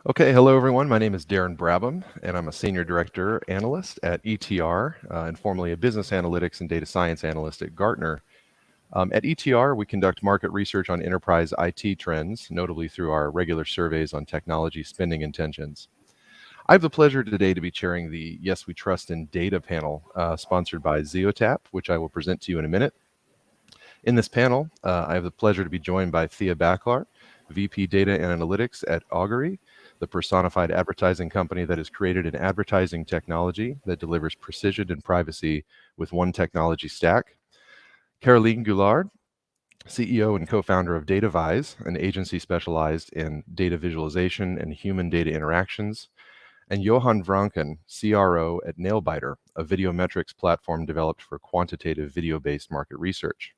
Okay, hello everyone. My name is Daren Brabham, and I'm a Senior Director Analyst at ETR, and formerly a Business Analytics and Data Science Analyst at Gartner. At ETR, we conduct market research on enterprise IT trends, notably through our regular surveys on technology spending intentions. I have the pleasure today to be chairing the Yes We Trust in Data panel, sponsored by Zeotap, which I will present to you in a minute. In this panel, I have the pleasure to be joined by Thea Backlar, VP Data and Analytics at Augury, the personified advertising company that has created an advertising technology that delivers precision and privacy with one technology stack. Caroline Goulard, CEO and co-founder of DataVise, an agency specialized in data visualization and human data interactions. And Johan Vranken, CRO at Nailbiter, a video metrics platform developed for quantitative video-based market research.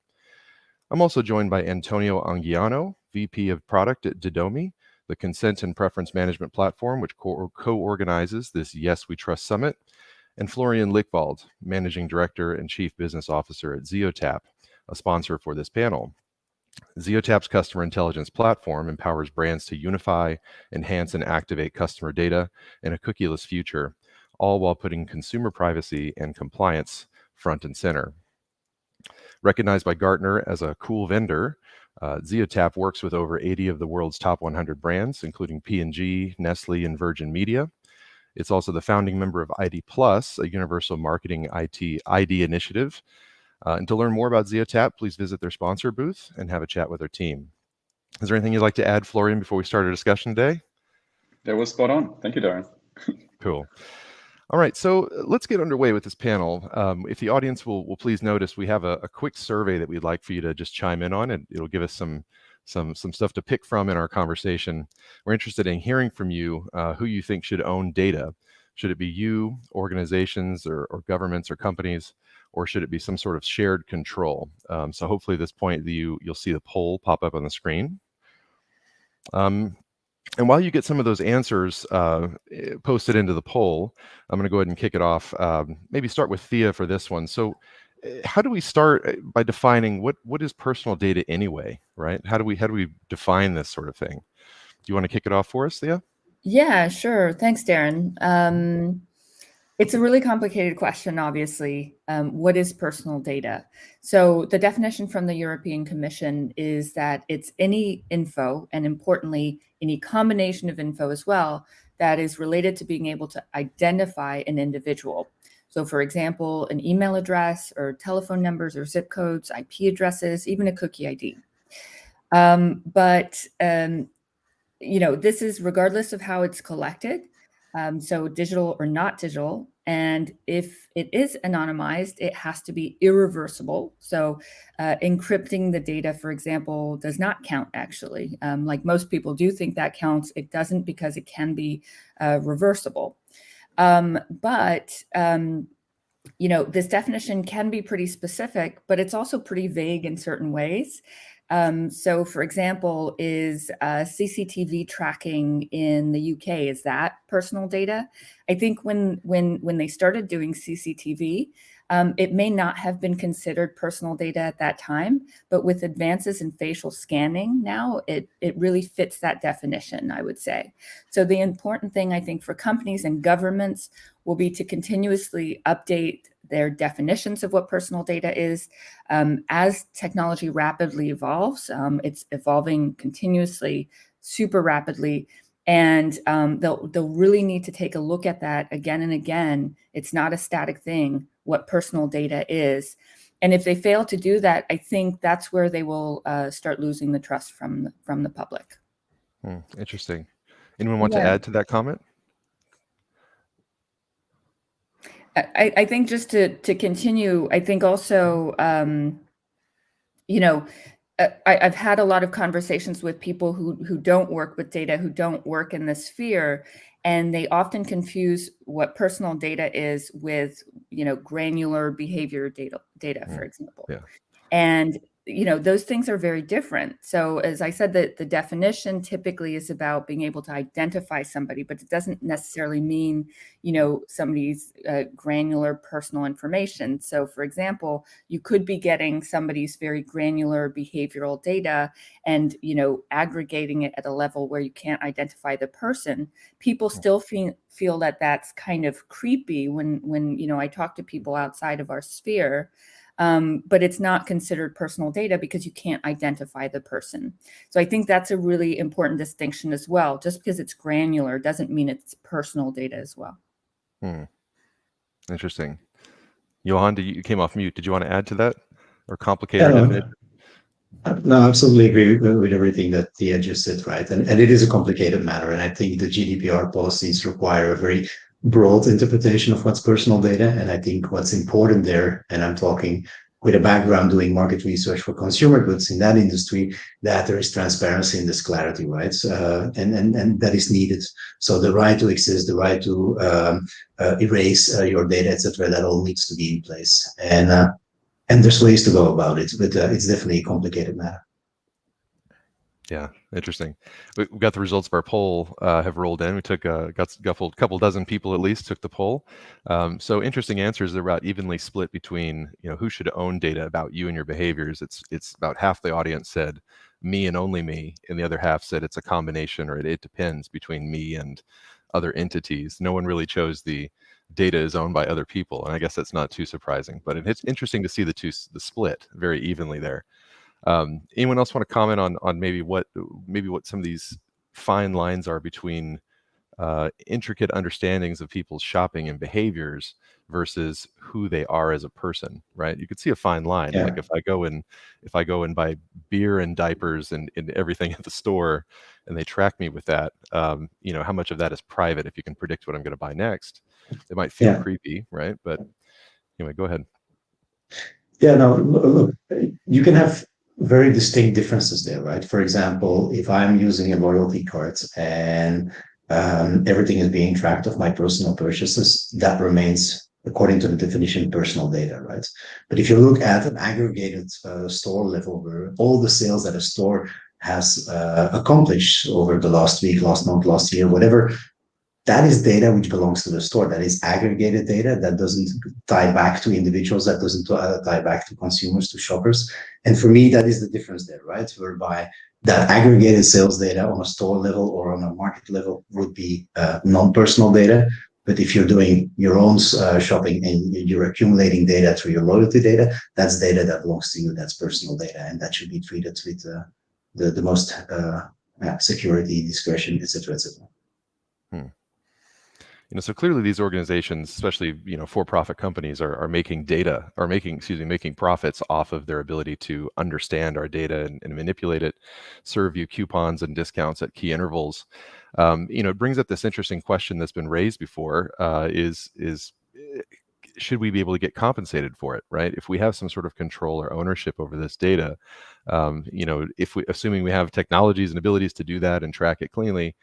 I'm also joined by Antonio Anguiano, VP of Product at Didomi, the consent and preference management platform which co-organizes this Yes We Trust Summit, and Florian Lichwald, Managing Director and Chief Business Officer at Zeotap, a sponsor for this panel. Zeotap's customer intelligence platform empowers brands to unify, enhance, and activate customer data in a cookieless future, all while putting consumer privacy and compliance front and center. Recognized by Gartner as a cool vendor, Zeotap works with over 80 of the world's top 100 brands, including P&G, Nestle, and Virgin Media. It's also the founding member of ID Plus, a universal marketing IT ID initiative. And to learn more about Zeotap, please visit their sponsor booth and have a chat with their team. Is there anything you'd like to add, Florian, before we start our discussion today? That was spot on. Thank you, Daren. Cool. All right, so let's get underway with this panel. If the audience will please notice, we have a quick survey that we'd like for you to just chime in on, and it'll give us some stuff to pick from in our conversation. We're interested in hearing from you who you think should own data. Should it be you, organizations, or governments or companies, or should it be some sort of shared control? So hopefully at this point you'll see the poll pop up on the screen. And while you get some of those answers posted into the poll, I'm going to go ahead and kick it off. Maybe start with Thea for this one. So how do we start by defining what is personal data anyway, right? How do we define this sort of thing? Do you want to kick it off for us, Thea? Yeah, sure. Thanks, Daren. It's a really complicated question, obviously. What is personal data? So the definition from the European Commission is that it's any info, and importantly, any combination of info as well, that is related to being able to identify an individual. So for example, an email address or telephone numbers or zip codes, IP addresses, even a cookie ID. This is regardless of how it's collected. So digital or not digital. And if it is anonymized, it has to be irreversible. So encrypting the data, for example, does not count actually. Like most people do think that counts, it doesn't because it can be reversible. This definition can be pretty specific, but it's also pretty vague in certain ways. So for example, is CCTV tracking in the UK, is that personal data? I think when they started doing CCTV, it may not have been considered personal data at that time, but with advances in facial scanning now, it really fits that definition, I would say. So the important thing, I think, for companies and governments will be to continuously update their definitions of what personal data is. As technology rapidly evolves, it's evolving continuously, super rapidly, and they'll really need to take a look at that again and again. It's not a static thing, what personal data is. And if they fail to do that, I think that's where they will start losing the trust from the public. Interesting. Anyone want to add to that comment? I think just to continue, I think also, I've had a lot of conversations with people who don't work with data, who don't work in this sphere, and they often confuse what personal data is with, granular behavior data, for example. Yeah. And those things are very different. So as I said, that the definition typically is about being able to identify somebody, but it doesn't necessarily mean, somebody's granular personal information. So for example, you could be getting somebody's very granular behavioral data and, aggregating it at a level where you can't identify the person. People still feel that that's kind of creepy when I talk to people outside of our sphere. But it's not considered personal data because you can't identify the person. So I think that's a really important distinction as well. Just because it's granular doesn't mean it's personal data as well. Interesting. Johan, you came off mute. Did you want to add to that or complicate our definition? No, I absolutely agree with everything that Thea just said, right? And it is a complicated matter. And I think the GDPR policies require a very broad interpretation of what's personal data. And I think what's important there, and I'm talking with a background doing market research for consumer goods in that industry, that there is transparency and this clarity, right? And that is needed. So the right to exist, the right to erase your data, etc., that all needs to be in place. And there's ways to go about it, but it's definitely a complicated matter. Yeah, interesting. We got the results of our poll have rolled in. We took got a couple dozen people at least took the poll. So interesting answers are about evenly split between who should own data about you and your behaviors. It's about half the audience said me and only me, and the other half said it's a combination or it depends between me and other entities. No one really chose the data is owned by other people, and I guess that's not too surprising. But it's interesting to see the split very evenly there. Anyone else want to comment on maybe what some of these fine lines are between intricate understandings of people's shopping and behaviors versus who they are as a person, right? You could see a fine line. Yeah. Like if I go and buy beer and diapers and everything at the store, and they track me with that, how much of that is private? If you can predict what I'm going to buy next, it might feel creepy, right? But anyway, go ahead. Yeah, no, look, you can have very distinct differences there, right? For example, if I'm using a loyalty card and everything is being tracked of my personal purchases, that remains, according to the definition, personal data, right? But if you look at an aggregated store level where all the sales that a store has accomplished over the last week, last month, last year, whatever, that is data which belongs to the store. That is aggregated data that doesn't tie back to individuals, that doesn't tie back to consumers, to shoppers. And for me, that is the difference there, right? Whereby that aggregated sales data on a store level or on a market level would be non-personal data. But if you're doing your own shopping and you're accumulating data through your loyalty data, that's data that belongs to you. That's personal data, and that should be treated with the most security, discretion, etc., etc. So clearly these organizations, especially for-profit companies, are making profits off of their ability to understand our data and manipulate it, serve you coupons and discounts at key intervals. It brings up this interesting question that's been raised before: is should we be able to get compensated for it, right? If we have some sort of control or ownership over this data, assuming we have technologies and abilities to do that and track it cleanly,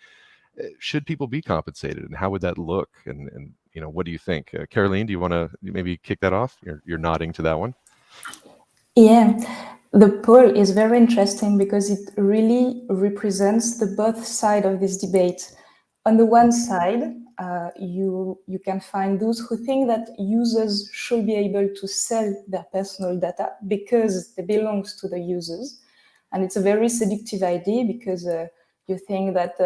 should people be compensated, and how would that look? And what do you think? Caroline, do you want to maybe kick that off? You're nodding to that one. Yeah, the poll is very interesting because it really represents the both side of this debate. On the one side, you can find those who think that users should be able to sell their personal data because they belongs to the users. And it's a very seductive idea because you think that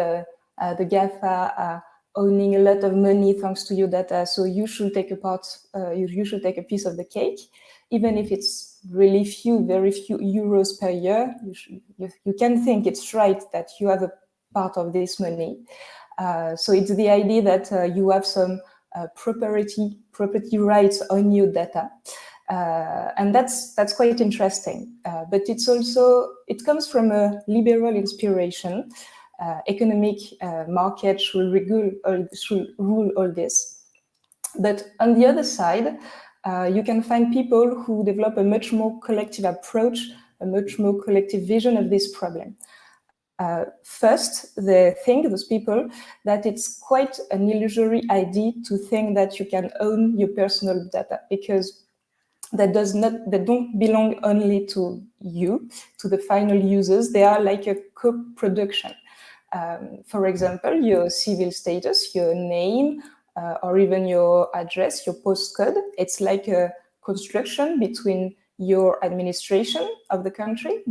the GAFA are owning a lot of money thanks to your data, so you should take a part, you should take a piece of the cake, even if it's really very few euros per year. You can think it's right that you have a part of this money. So it's the idea that you have some property rights on your data. And that's quite interesting. But it comes from a liberal inspiration. Economic market should rule all this. But on the other side, you can find people who develop a much more collective approach, a much more collective vision of this problem. First, they think, those people, that it's quite an illusory idea to think that you can own your personal data, because that don't belong only to you, to the final users. They are like a co-production. For example, your civil status, your name, or even your address, your postcode. It's like a construction between your administration of the country,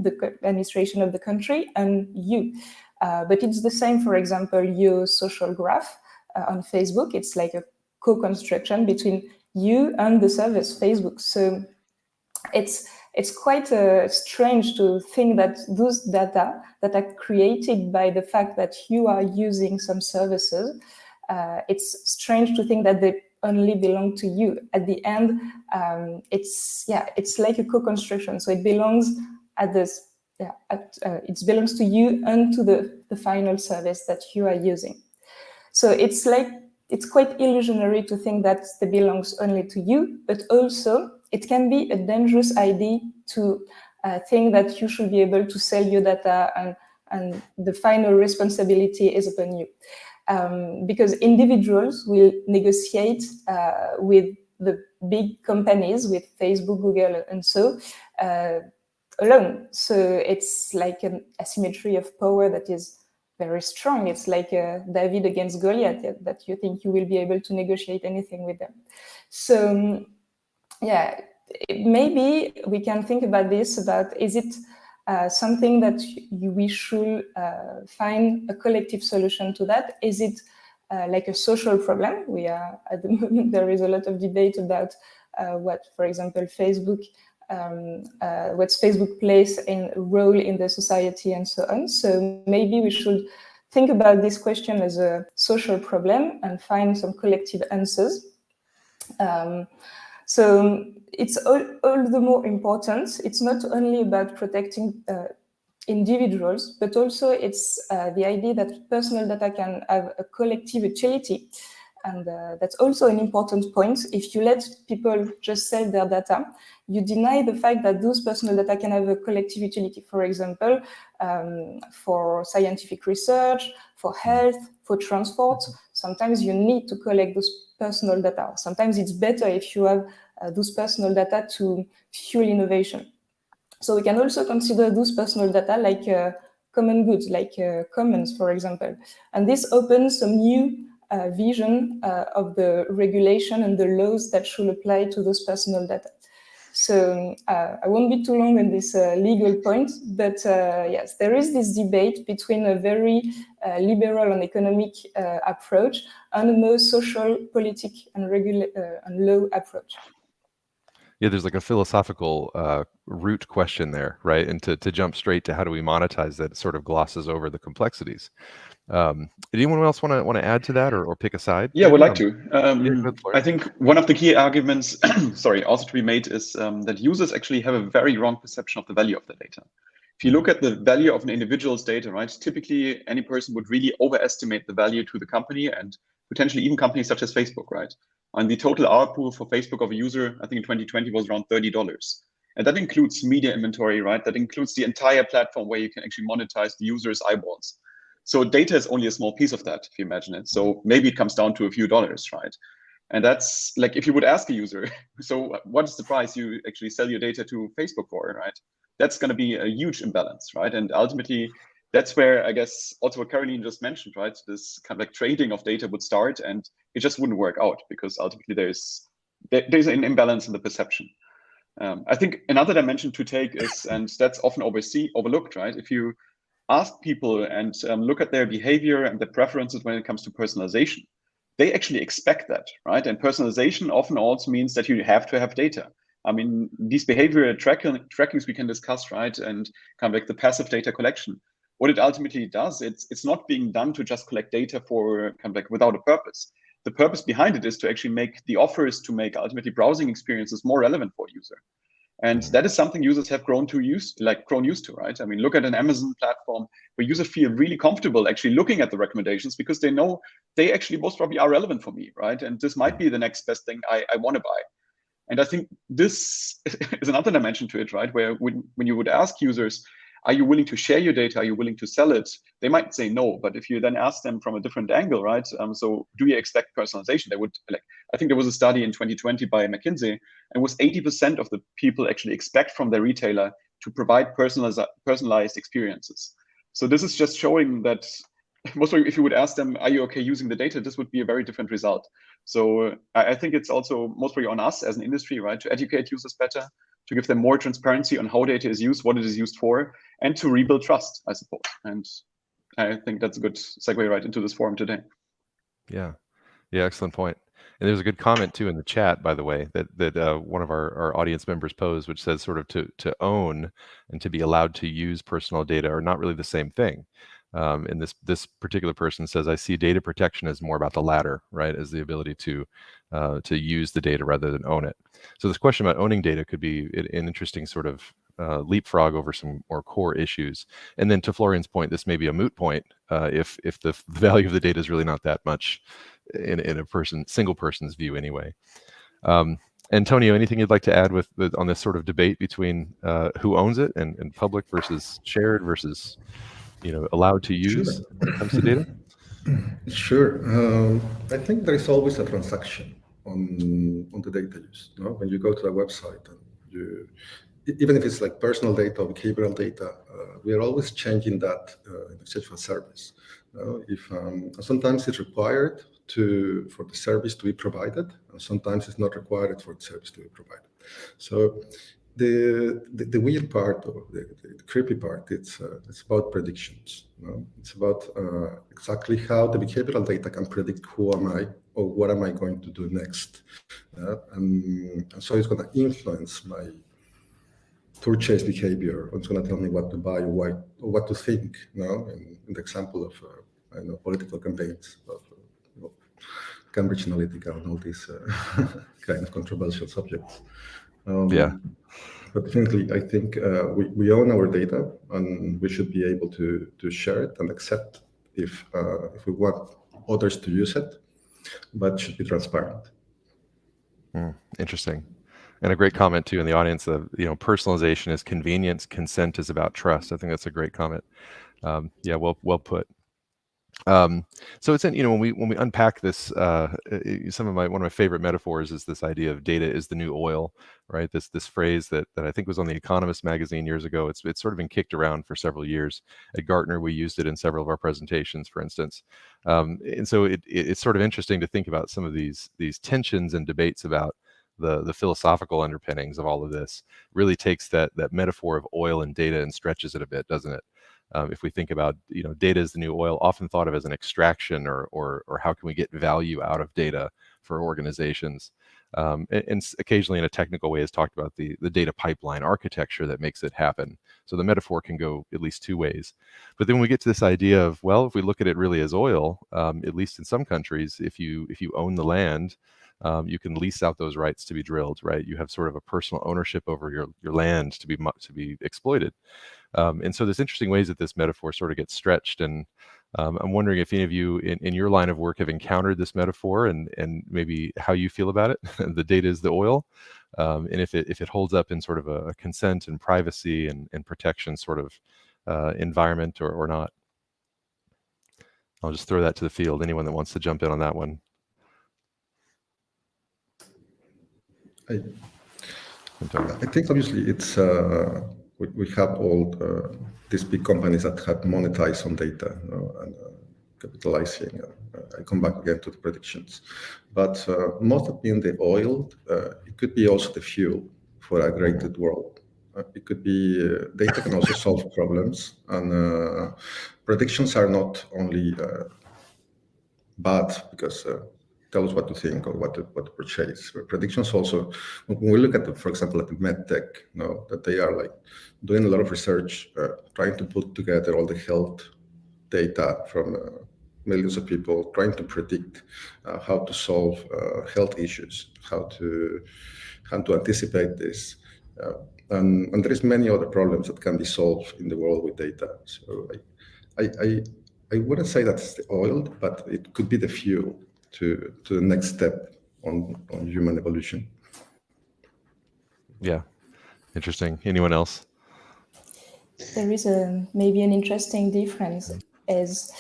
and you. But it's the same, for example, your social graph on Facebook. It's like a co-construction between you and the service, Facebook. So it's quite strange to think that those data that are created by the fact that you are using some services, it's strange to think that they only belong to you. At the end, it's like a co-construction. So it belongs at this. It belongs to you and to the final service that you are using. So it's quite illusionary to think that it belongs only to you, but also it can be a dangerous idea to think that you should be able to sell your data and the final responsibility is upon you. Because individuals will negotiate with the big companies, with Facebook, Google, and so alone. So it's like an asymmetry of power that is very strong. It's like David against Goliath, that you think you will be able to negotiate anything with them. So maybe we can think about this, about is it something that we should find a collective solution to that? Is it like a social problem? We are, at the moment, there is a lot of debate about what, for example, what's Facebook place and role in the society and so on. So maybe we should think about this question as a social problem and find some collective answers. So it's all the more important. It's not only about protecting individuals, but also it's the idea that personal data can have a collective utility. And that's also an important point. If you let people just sell their data, you deny the fact that those personal data can have a collective utility. For example, for scientific research, for health, for transport, sometimes you need to collect those personal data. Sometimes it's better if you have those personal data to fuel innovation. So we can also consider those personal data like common goods, like commons, for example. And this opens some new vision of the regulation and the laws that should apply to those personal data. So I won't be too long on this legal point, but yes, there is this debate between a very liberal and economic approach and a more social, politic, and law approach. Yeah, there's like a philosophical root question there, right? And to jump straight to how do we monetize that, sort of glosses over the complexities. Did anyone else want to add to that or pick a side? Yeah, I would like to. Yeah, I think one of the key arguments, also to be made is that users actually have a very wrong perception of the value of the data. If you look at the value of an individual's data, right, typically any person would really overestimate the value to the company and potentially even companies such as Facebook, right? And the total ARPU for Facebook of a user, I think in 2020 was around $30. And that includes media inventory, right? That includes the entire platform where you can actually monetize the user's eyeballs. So data is only a small piece of that, if you imagine it. So maybe it comes down to a few dollars, right? And that's like, if you would ask a user, so what is the price you actually sell your data to Facebook for, right? That's going to be a huge imbalance, right? And ultimately, that's where I guess also what Caroline just mentioned, right? This kind of like trading of data would start, and it just wouldn't work out because ultimately there's an imbalance in the perception. I think another dimension to take is, and that's often overlooked, right? If you ask people and look at their behavior and their preferences when it comes to personalization, they actually expect that, right? And personalization often also means that you have to have data. I mean, these behavior trackings we can discuss, right? And kind of like the passive data collection. What it ultimately does, it's not being done to just collect data for kind of like without a purpose. The purpose behind it is to actually make the offers to make ultimately browsing experiences more relevant for a user. And that is something users have grown used to, right? I mean, look at an Amazon platform where users feel really comfortable actually looking at the recommendations because they know they actually most probably are relevant for me, right? And this might be the next best thing I want to buy. And I think this is another dimension to it, right? Where when you would ask users, are you willing to share your data? Are you willing to sell it? They might say no, but if you then ask them from a different angle, right? So do you expect personalization? They would, like, I think there was a study in 2020 by McKinsey, and it was 80% of the people actually expect from their retailer to provide personalized experiences. So this is just showing that most probably if you would ask them, are you okay using the data, this would be a very different result. So I think it's also most probably on us as an industry, right, to educate users better, to give them more transparency on how data is used, what it is used for, and to rebuild trust, I suppose. And I think that's a good segue right into this forum today. Yeah, excellent point. And there's a good comment too in the chat, by the way, that one of our audience members posed, which says sort of to own and to be allowed to use personal data are not really the same thing. And this particular person says, I see data protection as more about the latter, right, as the ability to use the data rather than own it. So this question about owning data could be an interesting sort of leapfrog over some more core issues. And then to Florian's point, this may be a moot point if the value of the data is really not that much in a single person's view anyway. Antonio, anything you'd like to add on this sort of debate between who owns it and public versus shared versus allowed to use when it comes to data? Sure. I think there is always a transaction on the data use. No? When you go to a website, and even if it's like personal data or behavioral data, we are always changing that in exchange for service. If sometimes it's required for the service to be provided, and sometimes it's not required for the service to be provided. So the weird part or the creepy part, it's about predictions. It's about exactly how the behavioral data can predict who am I or what am I going to do next, and so it's going to influence my purchase behavior. It's going to tell me what to buy or what to think. In the example of political campaigns of Cambridge Analytica and all these kind of controversial subjects. But definitely, I think we own our data, and we should be able to share it and accept if we want others to use it, but it should be transparent. Interesting. And a great comment too in the audience of, personalization is convenience, consent is about trust. I think that's a great comment. Well put. So it's when we unpack this, one of my favorite metaphors is this idea of data is the new oil, right? This phrase that I think was on the Economist magazine years ago. It's sort of been kicked around for several years. At Gartner, we used it in several of our presentations, for instance. And so it's sort of interesting to think about some of these tensions and debates about the philosophical underpinnings of all of this. Really takes that metaphor of oil and data and stretches it a bit, doesn't it? If we think about, data as the new oil, often thought of as an extraction or how can we get value out of data for organizations. And occasionally in a technical way is talked about the data pipeline architecture that makes it happen. So the metaphor can go at least two ways. But then we get to this idea of, well, if we look at it really as oil, at least in some countries, if you own the land, you can lease out those rights to be drilled, right? You have sort of a personal ownership over your land to be exploited. And so there's interesting ways that this metaphor sort of gets stretched. And I'm wondering if any of you in your line of work have encountered this metaphor and maybe how you feel about it. The data is the oil. And if it holds up in sort of a consent and privacy and protection sort of environment or not. I'll just throw that to the field. Anyone that wants to jump in on that one. I think obviously it's we have all these big companies that have monetized on data and capitalizing. I come back again to the predictions, but most of being the oil, it could be also the fuel for a greater world. It could be data can also solve problems, and predictions are not only bad because tell us what to think or what to purchase. Predictions also, when we look at, for example, at the medtech, that they are like doing a lot of research, trying to put together all the health data from millions of people, trying to predict how to solve health issues, how to anticipate this. And there is many other problems that can be solved in the world with data. So I wouldn't say that's the oil, but it could be the fuel to the next step on human evolution. Yeah, interesting. Anyone else? There is maybe an interesting difference is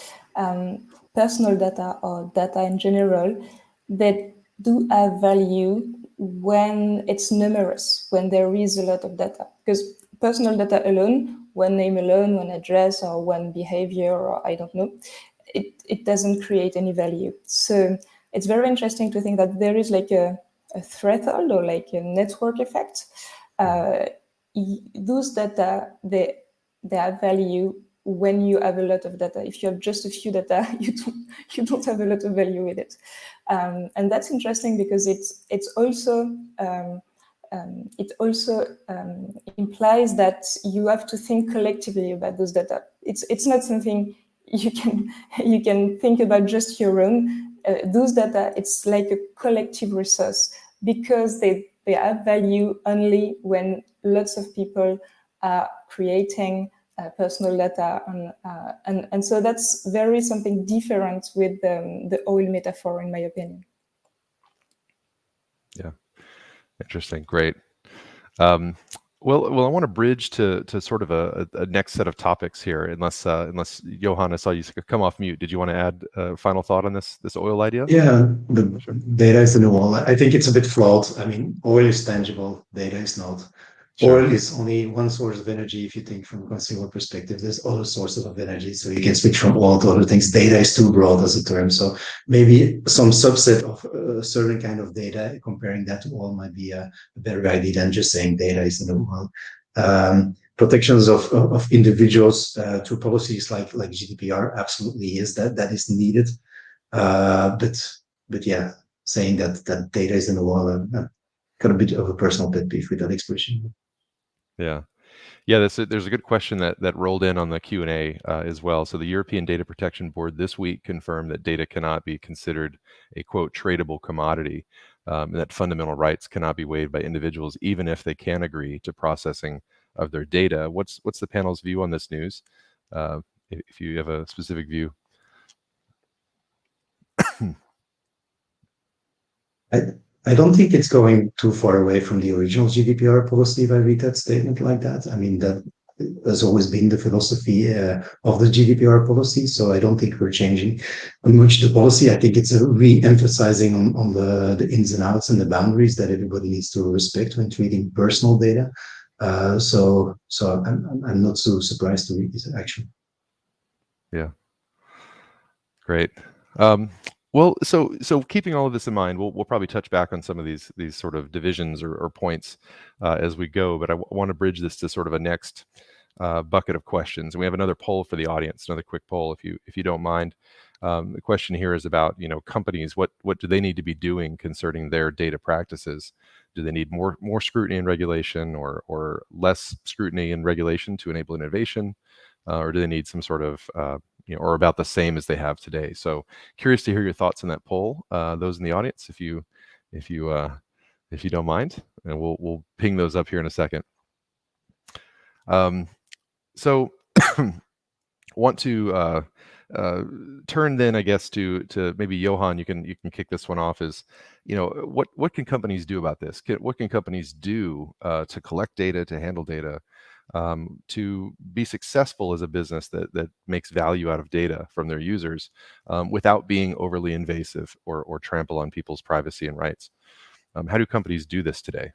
personal data or data in general that do have value when it's numerous, when there is a lot of data. Because personal data alone, one name alone, one address, or one behavior, or I don't know, it doesn't create any value. So it's very interesting to think that there is like a threshold or like a network effect. Those data, they have value when you have a lot of data. If you have just a few data, you don't have a lot of value with it. And that's interesting because it also implies that you have to think collectively about those data. It's not something you can think about just your own. Those data, it's like a collective resource because they have value only when lots of people are creating personal data, and so that's very something different with the oil metaphor, in my opinion. Yeah, interesting, great. Well, I want to bridge to sort of a next set of topics here. Unless Johan, I saw you come off mute. Did you want to add a final thought on this oil idea? Yeah, the data is the new oil. I think it's a bit flawed. I mean, oil is tangible, data is not. Sure. Oil is only one source of energy. If you think from a consumer perspective, there's other sources of energy. So you can switch from oil to other things. Data is too broad as a term. So maybe some subset of a certain kind of data, comparing that to oil might be a better idea than just saying data is the new oil. Protections of individuals through policies like GDPR absolutely is that is needed. But yeah, saying that data is in the wall, I've got a bit of a personal pet peeve with that expression. Yeah. There's a good question that rolled in on the Q&A as well. So the European Data Protection Board this week confirmed that data cannot be considered a, quote, tradable commodity, and that fundamental rights cannot be waived by individuals even if they can agree to processing of their data. What's the panel's view on this news? If you have a specific view. I don't think it's going too far away from the original GDPR policy if I read that statement like that. I mean, that has always been the philosophy of the GDPR policy. So I don't think we're changing much the policy. I think it's a re-emphasizing on the ins and outs and the boundaries that everybody needs to respect when treating personal data. So I'm not so surprised to read this actually. Yeah. Great. Well, so keeping all of this in mind, we'll probably touch back on some of these sort of divisions or points as we go. But I want to bridge this to sort of a next bucket of questions. And we have another poll for the audience, another quick poll, if you don't mind. The question here is about companies. What do they need to be doing concerning their data practices? Do they need more scrutiny and regulation, or less scrutiny and regulation to enable innovation, or do they need some sort of or about the same as they have today? So curious to hear your thoughts on that poll. Those in the audience, if you don't mind, and we'll ping those up here in a second. So want to turn then, I guess, to maybe Johan. You can kick this one off. Is what can companies do about this? What can companies do to collect data, to handle data, to be successful as a business that makes value out of data from their users without being overly invasive or trample on people's privacy and rights? How do companies do this today?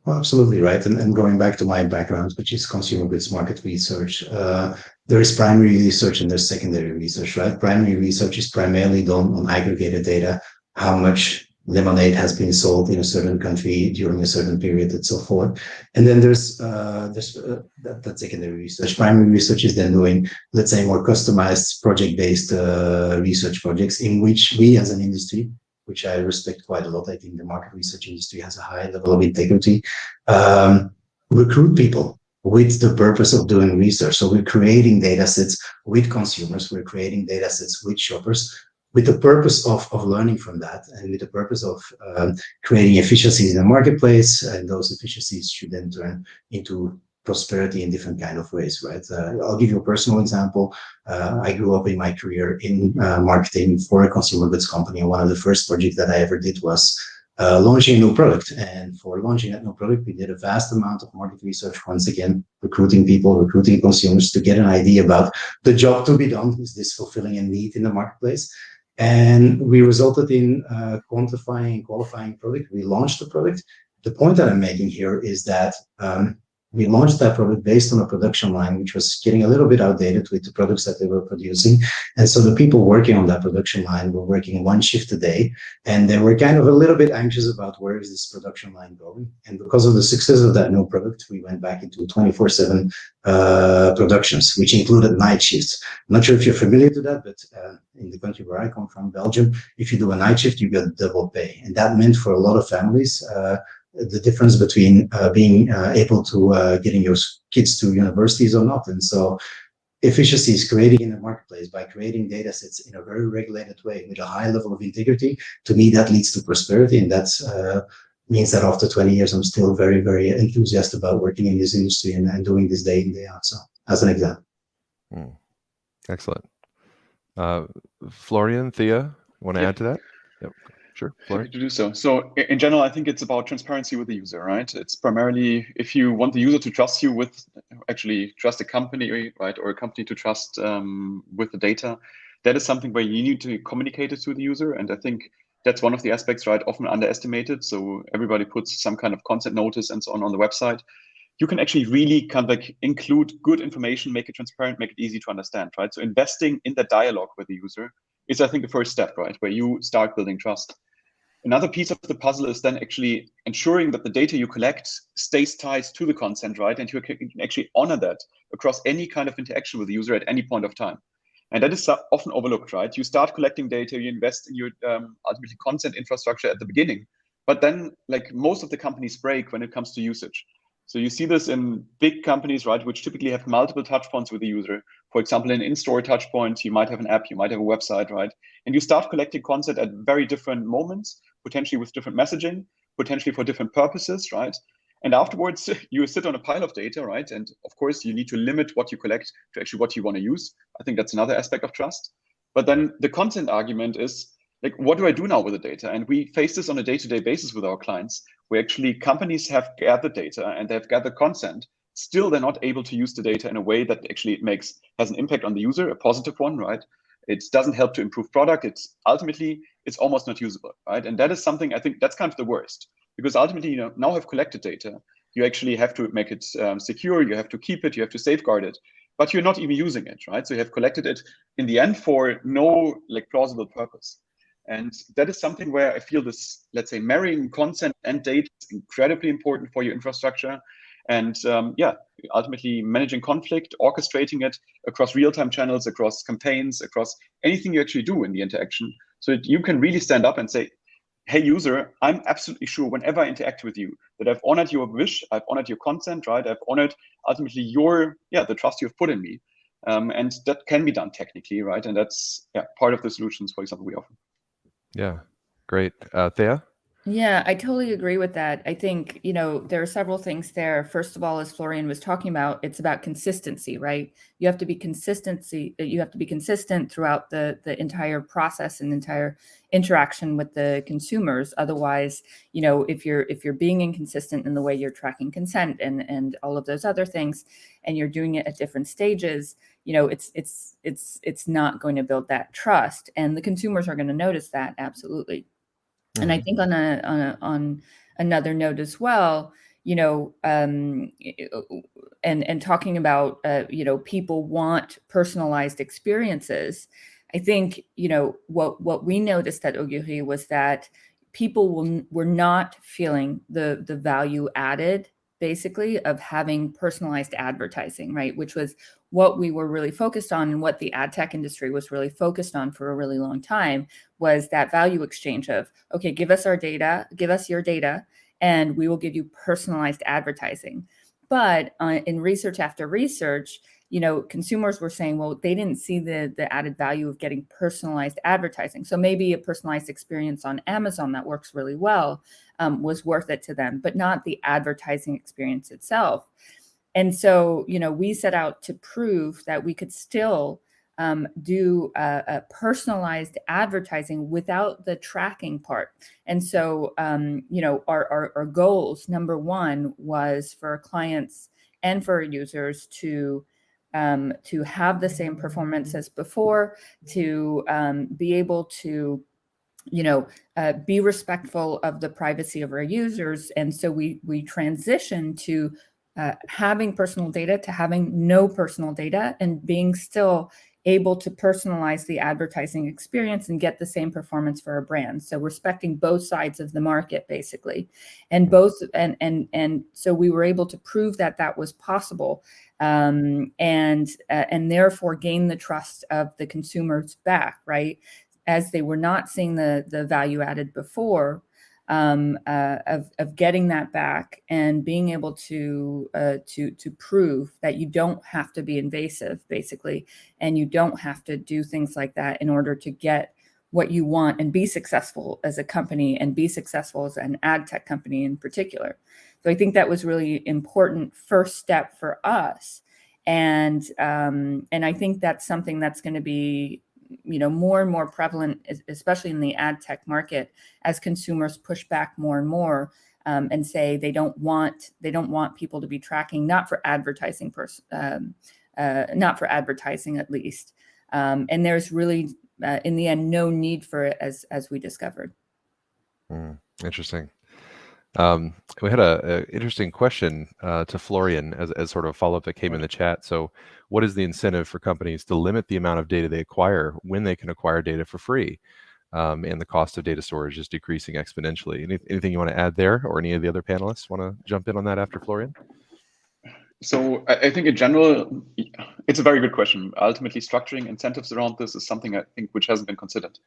Well, absolutely right. And going back to my background, which is consumer goods market research, there is primary research and there's secondary research, right? Primary research is primarily done on aggregated data, how much lemonade has been sold in a certain country during a certain period and so forth. And then there's that secondary research. Primary research is then doing, let's say, more customized project-based research projects in which we as an industry, which I respect quite a lot. I think the market research industry has a high level of integrity. Recruit people with the purpose of doing research. So we're creating data sets with consumers. We're creating data sets with shoppers with the purpose of learning from that and with the purpose of creating efficiencies in the marketplace. And those efficiencies should then turn into prosperity in different kind of ways, right? I'll give you a personal example. I grew up in my career in marketing for a consumer goods company. And one of the first projects that I ever did was launching a new product. And for launching that new product, we did a vast amount of market research, once again, recruiting people, recruiting consumers to get an idea about the job to be done. Is this fulfilling a need in the marketplace? And we resulted in quantifying and qualifying product. We launched the product. The point that I'm making here is that we launched that product based on a production line, which was getting a little bit outdated with the products that they were producing. And so the people working on that production line were working one shift a day, and they were kind of a little bit anxious about where is this production line going. And because of the success of that new product, we went back into 24/7 productions, which included night shifts. I'm not sure if you're familiar to that, but in the country where I come from, Belgium, if you do a night shift, you get double pay. And that meant for a lot of families, the difference between being able to getting your kids to universities or not. And so efficiency is creating in the marketplace by creating data sets in a very regulated way with a high level of integrity. To me, that leads to prosperity. And that means that after 20 years, I'm still very, very enthusiastic about working in this industry and doing this day in, day out. So as an example. Excellent. Florian, Thea, want to add to that? Yep. Sure. Happy to do so. So in general, I think it's about transparency with the user, right? It's primarily if you want the user to trust you with, actually trust a company, right? Or a company to trust with the data, that is something where you need to communicate it to the user. And I think that's one of the aspects, right? Often underestimated. So everybody puts some kind of consent notice and so on the website. You can actually really kind of like include good information, make it transparent, make it easy to understand, right? So investing in that dialogue with the user is, I think, the first step, right? Where you start building trust. Another piece of the puzzle is then actually ensuring that the data you collect stays tied to the consent, right? And you can actually honor that across any kind of interaction with the user at any point of time. And that is often overlooked, right? You start collecting data, you invest in your ultimately consent infrastructure at the beginning, but then like most of the companies break when it comes to usage. So you see this in big companies, right, which typically have multiple touch points with the user. For example, an in-store touch point, you might have an app, you might have a website, right? And you start collecting consent at very different moments, potentially with different messaging, potentially for different purposes, right? And afterwards, you sit on a pile of data, right? And of course, you need to limit what you collect to actually what you want to use. I think that's another aspect of trust. But then the consent argument is, like, what do I do now with the data? And we face this on a day-to-day basis with our clients, where actually companies have gathered data and they've gathered consent. Still, they're not able to use the data in a way that actually has an impact on the user, a positive one, right? It doesn't help to improve product. It's almost not usable, right? And that is something, I think that's kind of the worst, because ultimately, you now have collected data. You actually have to make it secure. You have to keep it. You have to safeguard it, but you're not even using it, right? So you have collected it in the end for no plausible purpose. And that is something where I feel this, let's say, marrying consent and data is incredibly important for your infrastructure. And ultimately managing conflict, orchestrating it across real-time channels, across campaigns, across anything you actually do in the interaction, so that you can really stand up and say, hey, user, I'm absolutely sure whenever I interact with you that I've honored your wish, I've honored your consent, right? I've honored ultimately the trust you've put in me. And that can be done technically, right? And that's part of the solutions, for example, we offer. Yeah, great. Thea? Yeah, I totally agree with that. I think, there are several things there. First of all, as Florian was talking about, it's about consistency, right? You have to be consistent throughout the entire process and entire interaction with the consumers. Otherwise, if you're being inconsistent in the way you're tracking consent and all of those other things, and you're doing it at different stages, it's not going to build that trust. And the consumers are going to notice that, absolutely. And I think on another note as well, and talking about, people want personalized experiences. I think, what we noticed at Augury was that people were not feeling the value added, basically, of having personalized advertising, right? Which was what we were really focused on, and what the ad tech industry was really focused on for a really long time, was that value exchange of, okay, give us your data, and we will give you personalized advertising. But in research after research, consumers were saying, well, they didn't see the added value of getting personalized advertising. So maybe a personalized experience on Amazon that works really well was worth it to them, but not the advertising experience itself. And so, we set out to prove that we could still do a personalized advertising without the tracking part. And so, our goals, number one, was for clients and for users to have the same performance as before, to be able to be respectful of the privacy of our users. And so we transitioned to having personal data to having no personal data, and being still able to personalize the advertising experience and get the same performance for our brand. So respecting both sides of the market, basically, and so we were able to prove that that was possible, and therefore gain the trust of the consumers back, right? As they were not seeing the value added before, of getting that back and being able to prove that you don't have to be invasive, basically, and you don't have to do things like that in order to get what you want and be successful as a company and be successful as an ad tech company in particular. So I think that was really important first step for us, and I think that's something that's going to be more and more prevalent, especially in the ad tech market, as consumers push back more and more, and say they don't want people to be tracking, not for advertising, not for advertising at least. And there's really, in the end, no need for it, as we discovered. Interesting. We had a interesting question to Florian as sort of a follow-up that came in the chat. So what is the incentive for companies to limit the amount of data they acquire when they can acquire data for free? And the cost of data storage is decreasing exponentially. Anything you want to add there, or any of the other panelists want to jump in on that after Florian? So I think in general, it's a very good question. Ultimately, structuring incentives around this is something I think which hasn't been considered.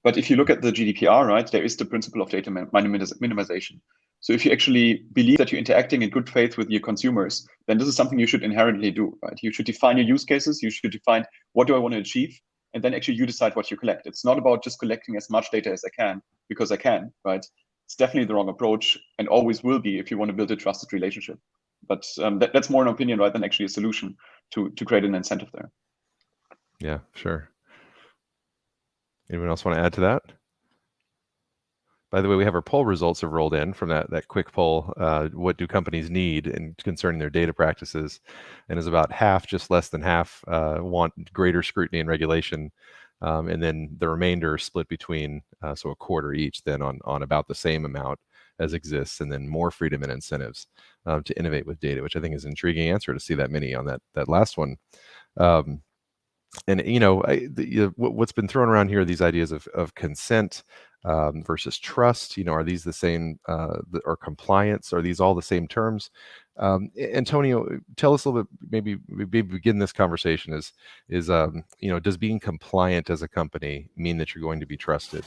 But if you look at the GDPR, right, there is the principle of data minimization. So if you actually believe that you're interacting in good faith with your consumers, then this is something you should inherently do, right? You should define your use cases. You should define what do I want to achieve, and then actually you decide what you collect. It's not about just collecting as much data as I can because I can, right? It's definitely the wrong approach, and always will be if you want to build a trusted relationship. But that's more an opinion, right, than actually a solution to create an incentive there. Yeah, sure. Anyone else want to add to that? By the way, we have our poll results have rolled in from that quick poll. What do companies need in concerning their data practices? And is about half, just less than half, want greater scrutiny and regulation. And then the remainder split between, so a quarter each, then on about the same amount as exists, and then more freedom and incentives to innovate with data, which I think is an intriguing answer to see that many on that last one. And what's been thrown around here are these ideas of consent versus trust. Are these the same, or compliance? Are these all the same terms? Antonio, tell us a little bit. Maybe begin this conversation. Does being compliant as a company mean that you're going to be trusted?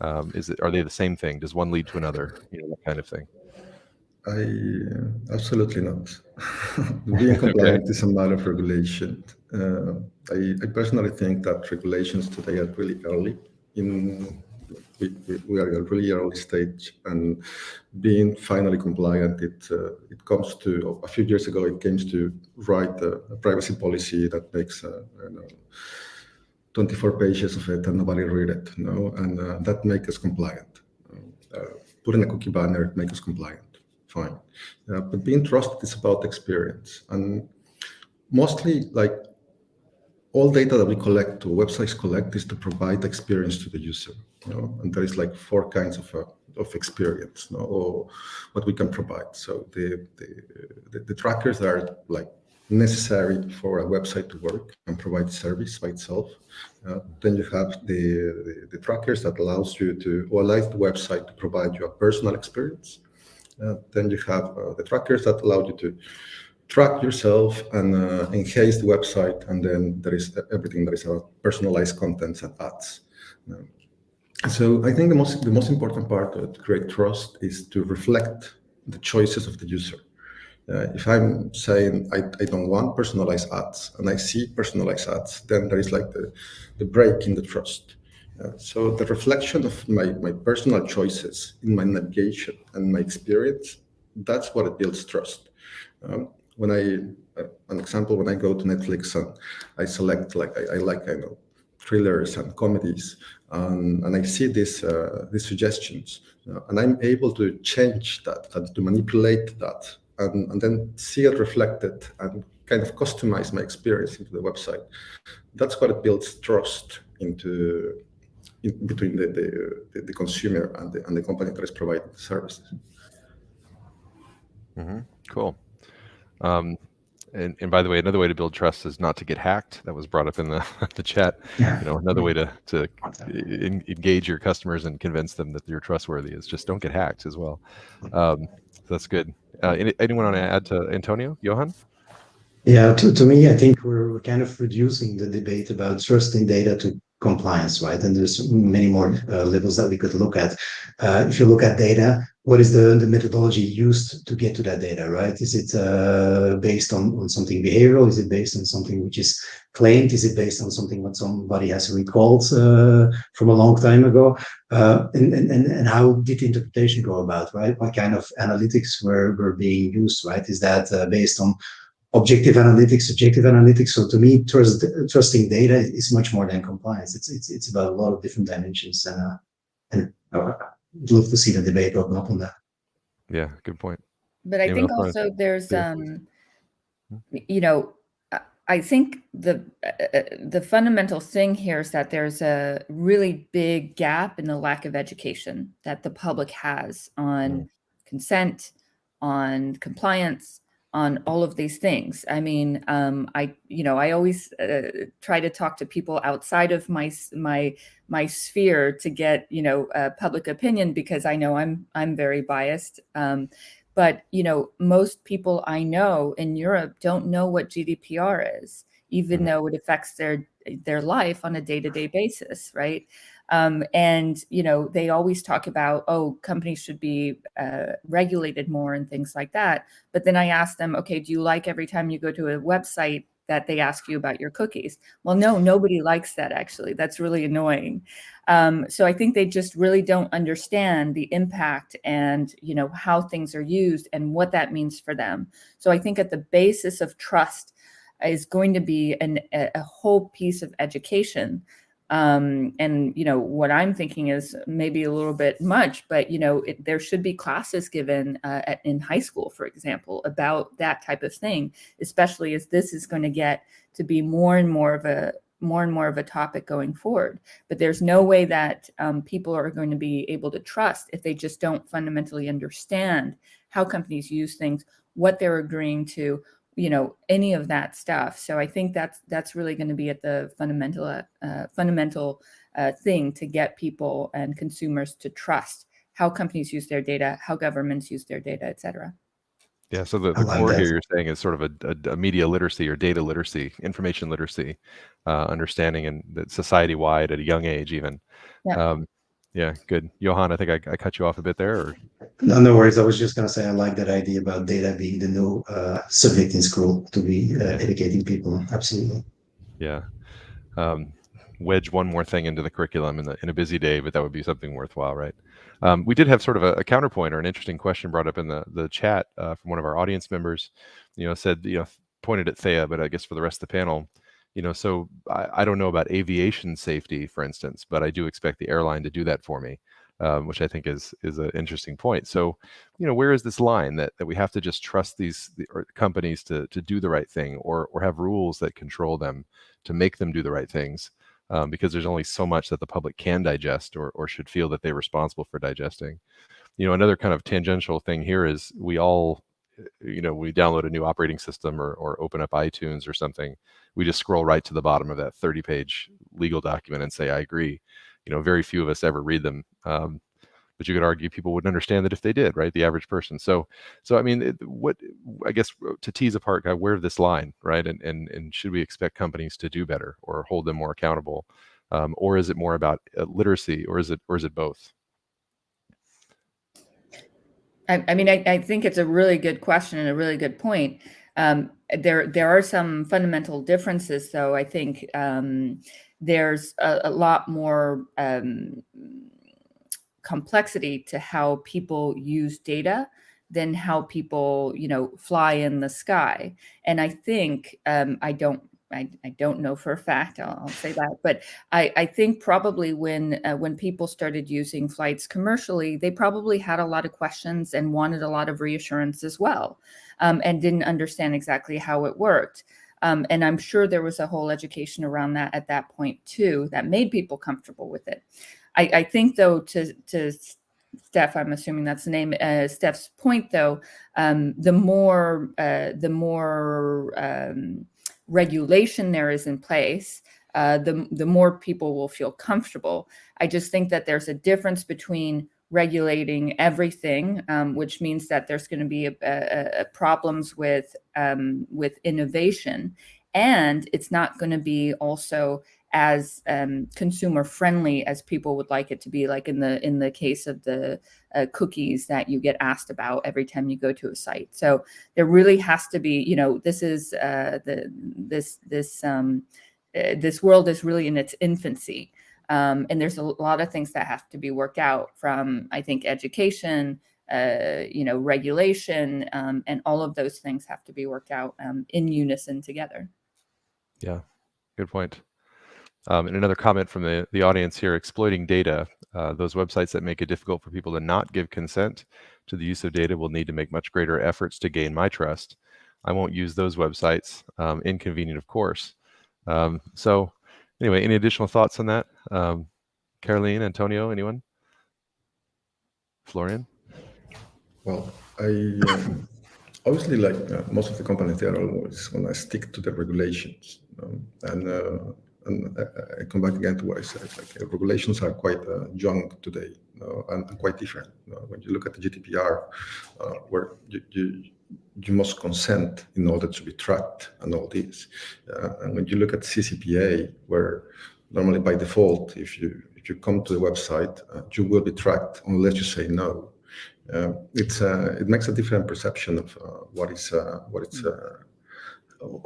Are they the same thing? Does one lead to another? That kind of thing. Absolutely not. Being compliant is a matter of regulation. I personally think that regulations today are really early. We are at a really early stage, and being finally compliant, it comes to, a few years ago, it came to write a privacy policy that makes 24 pages of it and nobody read it, and that makes us compliant. Putting a cookie banner makes us compliant. Fine. But being trusted is about experience, and mostly, like, all data that we collect, to websites collect, is to provide experience to the user. And there is like 4 kinds of experience, or what we can provide. So the trackers are like necessary for a website to work and provide service by itself. Then you have the trackers that allows you to, or allows the website to provide you a personal experience. Then you have the trackers that allow you to track yourself and enhance the website, and then there is everything that is about personalized content and ads. So I think the most important part to create trust is to reflect the choices of the user. If I'm saying I don't want personalized ads, and I see personalized ads, then there is like the break in the trust. So the reflection of my personal choices in my navigation and my experience, that's what it builds trust. when an example, when I go to Netflix and I select I like thrillers and comedies, and I see these suggestions, and I'm able to change that and to manipulate that, and then see it reflected and kind of customize my experience into the website. That's what it builds trust between the consumer and the company that is providing the services. Cool. And by the way, another way to build trust is not to get hacked. That was brought up in the chat. Yeah. Another way to engage your customers and convince them that you're trustworthy is just don't get hacked as well. So that's good. Anyone want to add to Antonio? Johan? Yeah, to me, I think we're kind of reducing the debate about trusting data to compliance, right? And there's many more levels that we could look at. If you look at data, what is the methodology used to get to that data, right? Is it based on something behavioral? Is it based on something which is claimed? Is it based on something what somebody has recalled from a long time ago? And how did the interpretation go about, right? What kind of analytics were being used, right? Is that based on objective analytics, subjective analytics? So to me, trusting data is much more than compliance. It's about a lot of different dimensions, and I'd love to see the debate open up on that. Yeah, good point. But I think also there's, I think the fundamental thing here is that there's a really big gap in the lack of education that the public has on consent, on compliance, on all of these things. I mean, I always try to talk to people outside of my sphere to get public opinion, because I know I'm very biased. But most people I know in Europe don't know what GDPR is, even though it affects their life on a day-to-day basis, right? And they always talk about, companies should be regulated more and things like that. But then I ask them, okay, do you like every time you go to a website that they ask you about your cookies? Well, no, nobody likes that, actually. That's really annoying. So I think they just really don't understand the impact and how things are used and what that means for them. So I think at the basis of trust is going to be a whole piece of education. And what I'm thinking is maybe a little bit much, but there should be classes given in high school, for example, about that type of thing, especially as this is going to get to be more and more of a topic going forward. But there's no way that people are going to be able to trust if they just don't fundamentally understand how companies use things, what they're agreeing to, any of that stuff. So I think that's really going to be at the fundamental thing to get people and consumers to trust how companies use their data, how governments use their data, et cetera. Yeah, so the core here you're saying is sort of a media literacy or data literacy, information literacy, understanding, and that society-wide at a young age even. Yeah. Yeah, good. Johan, I think I cut you off a bit there. Or? No worries. I was just going to say I like that idea about data being the new subject in school to be educating people. Absolutely. Yeah. Wedge one more thing into the curriculum in a busy day, but that would be something worthwhile, right? We did have sort of a counterpoint or an interesting question brought up in the chat from one of our audience members. Said pointed at Thea, but I guess for the rest of the panel, so I don't know about aviation safety, for instance, but I do expect the airline to do that for me, which I think is an interesting point. So, where is this line that we have to just trust these companies to do the right thing, or have rules that control them to make them do the right things? Because there's only so much that the public can digest or should feel that they're responsible for digesting. Another kind of tangential thing here is we all, we download a new operating system or open up iTunes or something. We just scroll right to the bottom of that 30-page legal document and say, I agree. Very few of us ever read them. But you could argue people wouldn't understand that if they did, right? The average person. So I mean, I guess to tease apart where this line, right? And should we expect companies to do better or hold them more accountable? Or is it more about literacy, or is it both? I mean, I think it's a really good question and a really good point. There are some fundamental differences, though. I think there's a lot more complexity to how people use data than how people, fly in the sky. And I think, I don't know for a fact, I'll say that, but I think probably when people started using flights commercially, they probably had a lot of questions and wanted a lot of reassurance as well, and didn't understand exactly how it worked. And I'm sure there was a whole education around that at that point too, that made people comfortable with it. I think though, to Steph, I'm assuming that's the name, Steph's point though, the more regulation there is in place, the more people will feel comfortable. I just think that there's a difference between regulating everything, which means that there's going to be problems with innovation, and it's not going to be also as consumer friendly as people would like it to be, like in the case of the cookies that you get asked about every time you go to a site. So there really has to be, this is this world is really in its infancy. And there's a lot of things that have to be worked out, from, I think, education, regulation, and all of those things have to be worked out in unison together. Yeah, good point. And another comment from the audience here: exploiting data. Those websites that make it difficult for people to not give consent to the use of data will need to make much greater efforts to gain my trust. I won't use those websites. Inconvenient, of course. So anyway, any additional thoughts on that? Caroline, Antonio, anyone? Florian? Well, I obviously, like most of the companies, they are always going to stick to the regulations. And I come back again to what I said, like regulations are quite young today, and quite different. When you look at the GDPR, where you must consent in order to be tracked and all this. And when you look at CCPA, where normally by default, if you come to the website, you will be tracked unless you say no. It makes a different perception of or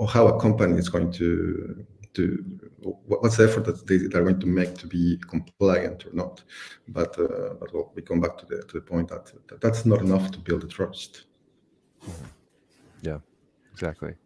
how a company is going to what's the effort that they're going to make to be compliant or not. But we come back to the point that that's not enough to build the trust. Yeah, exactly.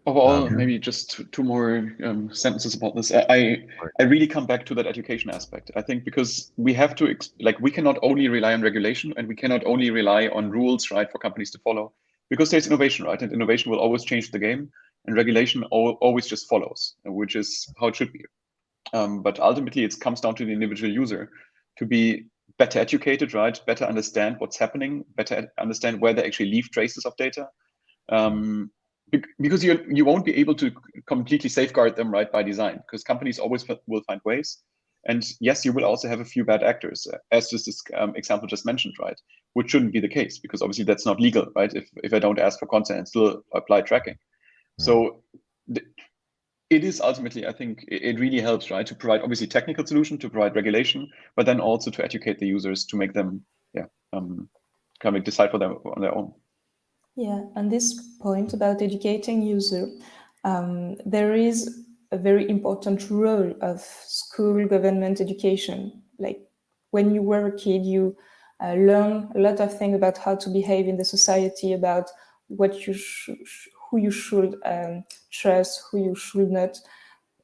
Overall, maybe just two more sentences about this. I really come back to that education aspect. I think because we have to, we cannot only rely on regulation, and we cannot only rely on rules, right, for companies to follow, because there's innovation, right? And innovation will always change the game, and regulation always just follows, which is how it should be. But ultimately, it comes down to the individual user to be better educated, right? Better understand what's happening, better understand where they actually leave traces of data. Because you won't be able to completely safeguard them, right, by design, because companies always will find ways. And yes, you will also have a few bad actors, as just this example just mentioned, right, which shouldn't be the case, because obviously that's not legal, right, if I don't ask for consent and still apply tracking. So it is ultimately, I think it really helps, right, to provide obviously technical solution, to provide regulation, but then also to educate the users to make them kind of decide for them on their own. Yeah, on this point about educating user, there is a very important role of school government education. Like when you were a kid, you learn a lot of things about how to behave in the society, about what you who you should trust, who you should not.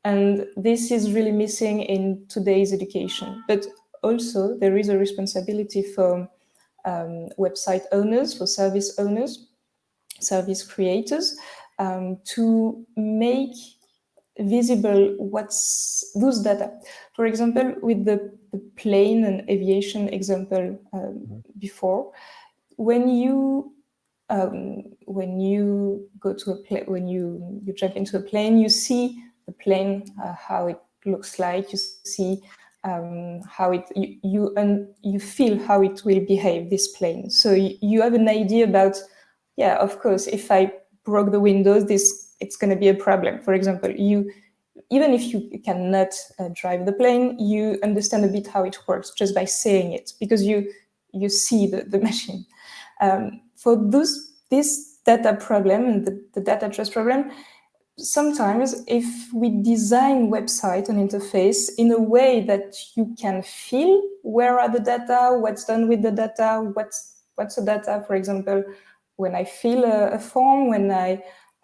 And this is really missing in today's education. But also there is a responsibility for website owners, for service owners, service creators, to make visible what's those data. For example, with the plane and aviation example before, when you go to a plane, when you jump into a plane, you see the plane, how it looks like, you see how you feel how it will behave, this plane. So you have an idea about, yeah, of course, if I broke the windows, it's going to be a problem. For example, even if you cannot drive the plane, you understand a bit how it works just by saying it, because you see the machine. For this data problem and the data trust problem, sometimes if we design website and interface in a way that you can feel where are the data, what's done with the data, what's What's the data, for example, when I fill a form, when I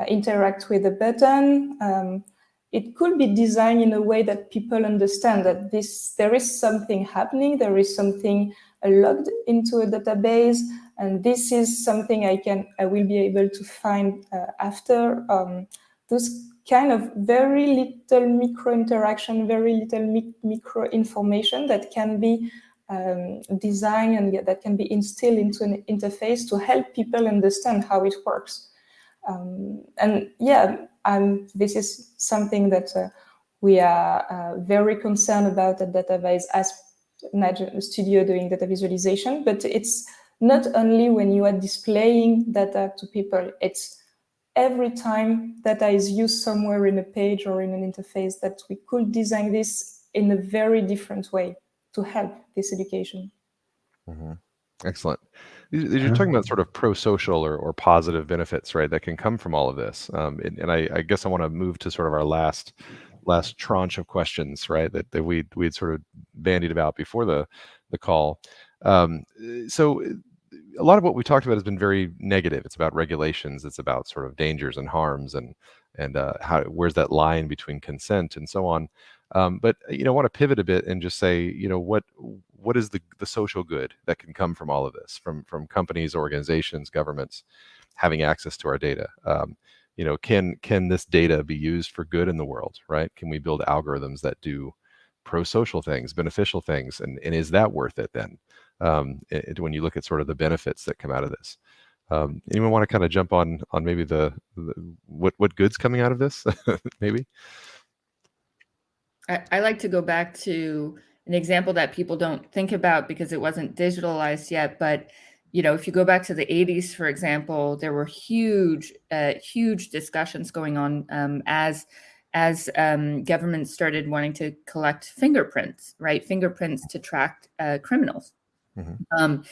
interact with a button? It could be designed in a way that people understand that there is something happening, there is something logged into a database, and this is something I will be able to find after. Those kind of very little micro interaction, very little micro information that can be designed and that can be instilled into an interface to help people understand how it works. And yeah, this is something that we are very concerned about at Database as a studio doing data visualization. But it's not only when you are displaying data to people, it's every time data is used somewhere in a page or in an interface that we could design this in a very different way to help this education. Mm-hmm. Excellent. You're talking about sort of pro-social or positive benefits, right, that can come from all of this. And I guess I want to move to sort of our last tranche of questions, right, that we'd sort of bandied about before the call. So a lot of what we talked about has been very negative. It's about regulations. It's about sort of dangers and harms and where's that line between consent and so on. But I want to pivot a bit and just say, what is the social good that can come from all of this, from companies, organizations, governments having access to our data? Can this data be used for good in the world, right? Can we build algorithms that do pro-social things, beneficial things, and is that worth it then? When you look at sort of the benefits that come out of this, anyone want to kind of jump on maybe what good's coming out of this? Maybe. I like to go back to an example that people don't think about because it wasn't digitalized yet. But, if you go back to the 80s, for example, there were huge discussions going on as governments started wanting to collect fingerprints, right? Fingerprints to track criminals. Mm-hmm.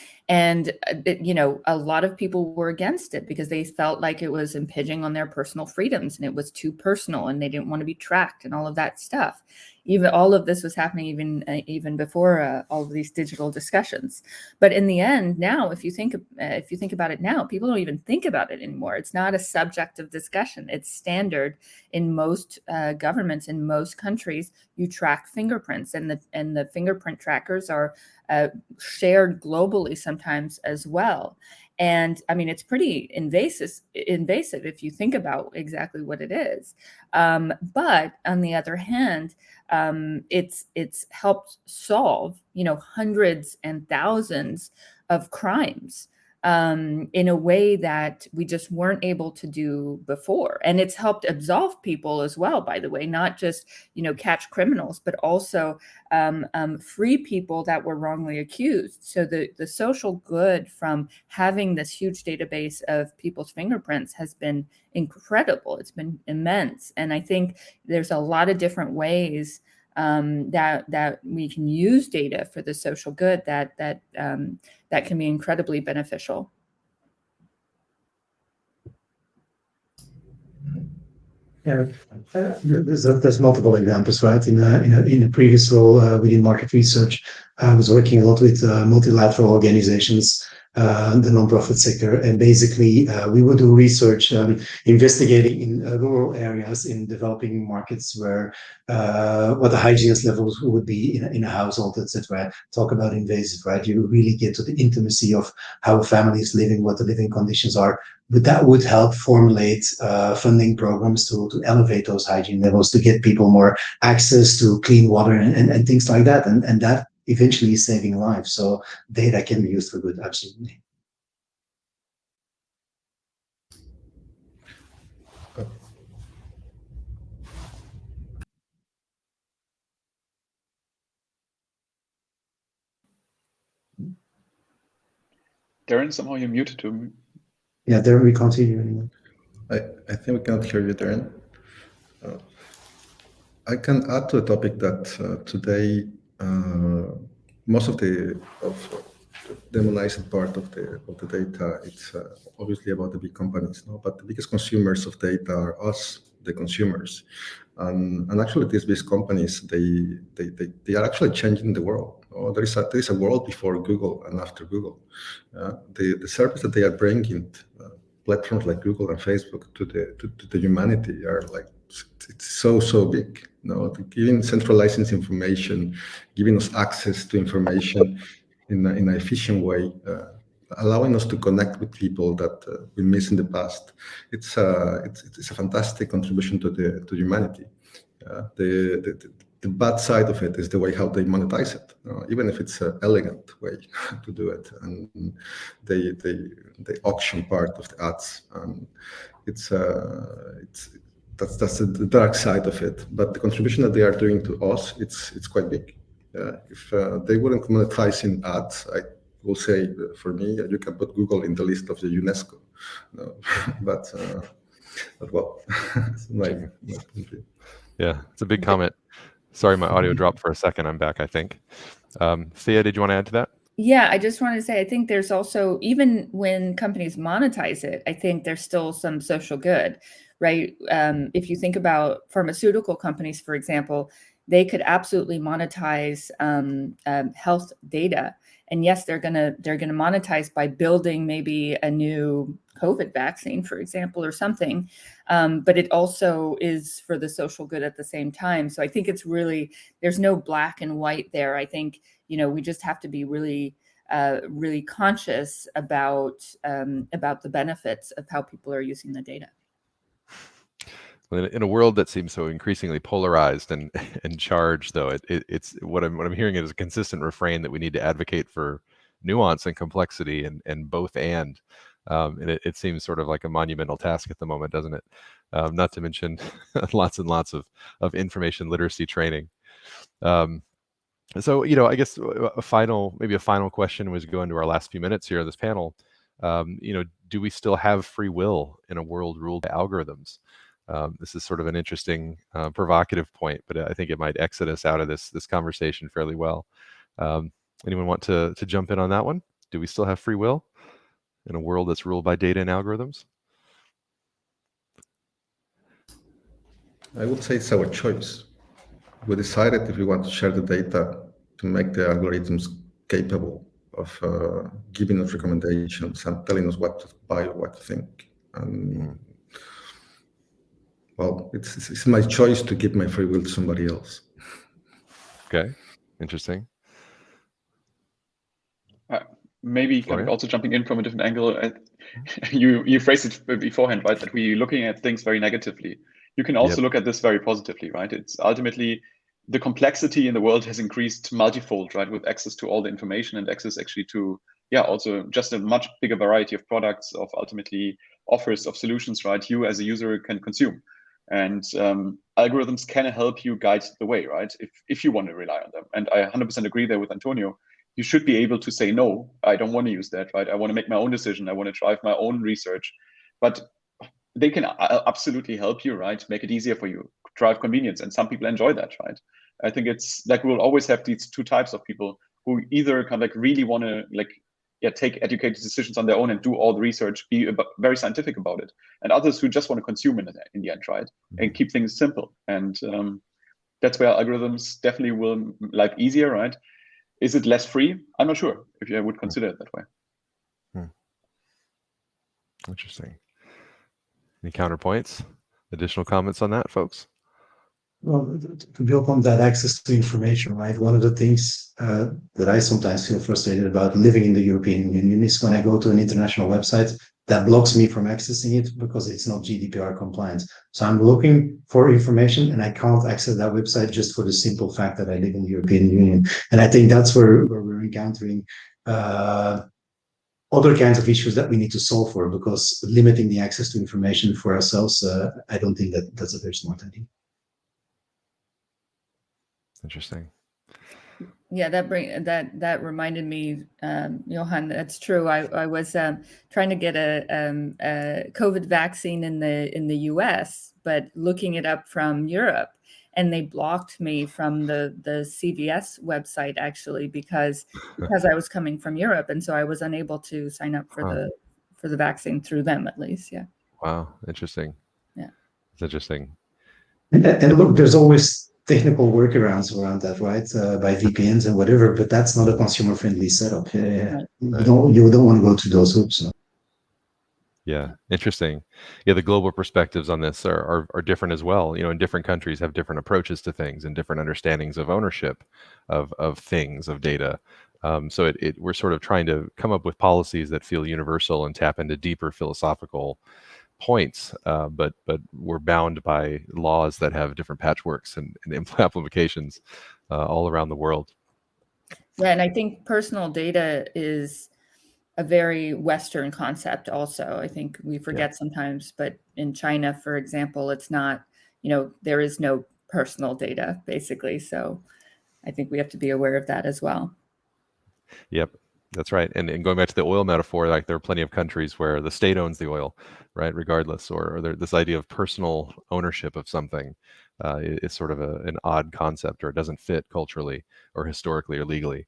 A lot of people were against it because they felt like it was impinging on their personal freedoms and it was too personal and they didn't want to be tracked and all of that stuff. Even all of this was happening even before all of these digital discussions. But in the end, now, if you think about it now, people don't even think about it anymore. It's not a subject of discussion. It's standard in most governments, in most countries. You track fingerprints, and the fingerprint trackers are shared globally sometimes as well. And I mean, it's pretty invasive if you think about exactly what it is. But on the other hand, it's helped solve, hundreds and thousands of crimes in a way that we just weren't able to do before. And it's helped absolve people as well, by the way, not just, catch criminals, but also free people that were wrongly accused. So the social good from having this huge database of people's fingerprints has been incredible. It's been immense. And I think there's a lot of different ways that we can use data for the social good that can be incredibly beneficial. Yeah, there's multiple examples, right? In a previous role within market research, I was working a lot with multilateral organizations, the nonprofit sector, and basically we would do research investigating in rural areas in developing markets where what the hygienist levels would be in a household, etc. Talk about invasive, right? You really get to the intimacy of how a family is living, what the living conditions are. But that would help formulate funding programs to elevate those hygiene levels, to get people more access to clean water and things like that. And that eventually is saving lives. So data can be used for good, absolutely. Daren, somehow you're muted to me. Yeah, Daren, we can't hear you anymore. I think we can't hear you, Daren. I can add to a topic that today most of the demonized part of the data, it's obviously about the big companies, no? But the biggest consumers of data are us, the consumers. And actually, these big companies, they are actually changing the world. or there is a world before Google and after Google. The service that they are bringing, platforms like Google and Facebook to the humanity are like, it's so big. Giving centralizing information, giving us access to information in an efficient way, allowing us to connect with people that we missed in the past. It's a fantastic contribution to humanity. The bad side of it is the way how they monetize it. Even if it's an elegant way to do it, and they auction part of the ads, and that's the dark side of it. But the contribution that they are doing to us, it's quite big. If they wouldn't monetize in ads, I will say, for me, you can put Google in the list of the UNESCO. But well, it's my yeah, it's a big comment. Sorry, my audio dropped for a second. I'm back, I think. Thea, did you want to add to that? Yeah, I just wanted to say, I think there's also, even when companies monetize it, I think there's still some social good, right? If you think about pharmaceutical companies, for example, they could absolutely monetize health data. And yes, they're gonna monetize by building maybe a new COVID vaccine, for example, or something. But it also is for the social good at the same time. So I think it's really, there's no black and white there. I think, we just have to be really, really conscious about the benefits of how people are using the data. In a world that seems so increasingly polarized and charged, though, it's what I'm hearing is a consistent refrain that we need to advocate for nuance and complexity and both and it seems sort of like a monumental task at the moment, doesn't it? Not to mention lots and lots of information literacy training. So I guess a final question was go into our last few minutes here of this panel. Do we still have free will in a world ruled by algorithms? This is sort of an interesting, provocative point, but I think it might exit us out of this conversation fairly well. Anyone want to jump in on that one? Do we still have free will in a world that's ruled by data and algorithms? I would say it's our choice. We decided if we want to share the data to make the algorithms capable of giving us recommendations and telling us what to buy or what to think. And well, it's my choice to give my free will to somebody else. Okay, interesting. Maybe kind of also jumping in from a different angle, you phrased it beforehand, right? That we're looking at things very negatively. You can also look at this very positively, right? It's ultimately the complexity in the world has increased multifold, right? With access to all the information and access actually to, also just a much bigger variety of products, of ultimately offers of solutions, right? You as a user can consume. And algorithms can help you guide the way, right? If you want to rely on them. And I 100% agree there with Antonio. You should be able to say, no, I don't want to use that, right? I want to make my own decision. I want to drive my own research. But they can absolutely help you, right? Make it easier for you, drive convenience. And some people enjoy that, right? I think it's like we'll always have these two types of people who either kind of like really want to take educated decisions on their own and do all the research, be very scientific about it. And others who just want to consume in the end, right? And keep things simple. And that's where algorithms definitely will life easier, right? Is it less free? I'm not sure if I would consider it that way. Interesting. Any counterpoints? Additional comments on that, folks? Well, to build on that access to information, right? One of the things that I sometimes feel frustrated about living in the European Union is when I go to an international website that blocks me from accessing it because it's not GDPR compliant. So I'm looking for information and I can't access that website just for the simple fact that I live in the European Union. And I think that's where we're encountering other kinds of issues that we need to solve for, because limiting the access to information for ourselves, I don't think that's a very smart idea. Interesting. Yeah, that reminded me, Johan. That's true. I was trying to get a COVID vaccine in the U.S., but looking it up from Europe, and they blocked me from the CVS website actually because I was coming from Europe, and so I was unable to sign up for the vaccine through them at least. Yeah. Wow, interesting. Yeah, it's interesting. And look, there's always technical workarounds around that, right? By VPNs and whatever, but that's not a consumer-friendly setup. Right. You don't want to go to those hoops. No? Yeah, interesting. Yeah, the global perspectives on this are different as well. In different countries have different approaches to things and different understandings of ownership of things, of data. So we're sort of trying to come up with policies that feel universal and tap into deeper philosophical points, but we're bound by laws that have different patchworks and applications all around the world. Yeah, and I think personal data is a very Western concept also. I think we forget sometimes, but in China, for example, it's not, there is no personal data basically. So I think we have to be aware of that as well. Yep, that's right. And going back to the oil metaphor, like there are plenty of countries where the state owns the oil, right, regardless, or this idea of personal ownership of something is sort of an odd concept, or it doesn't fit culturally or historically or legally.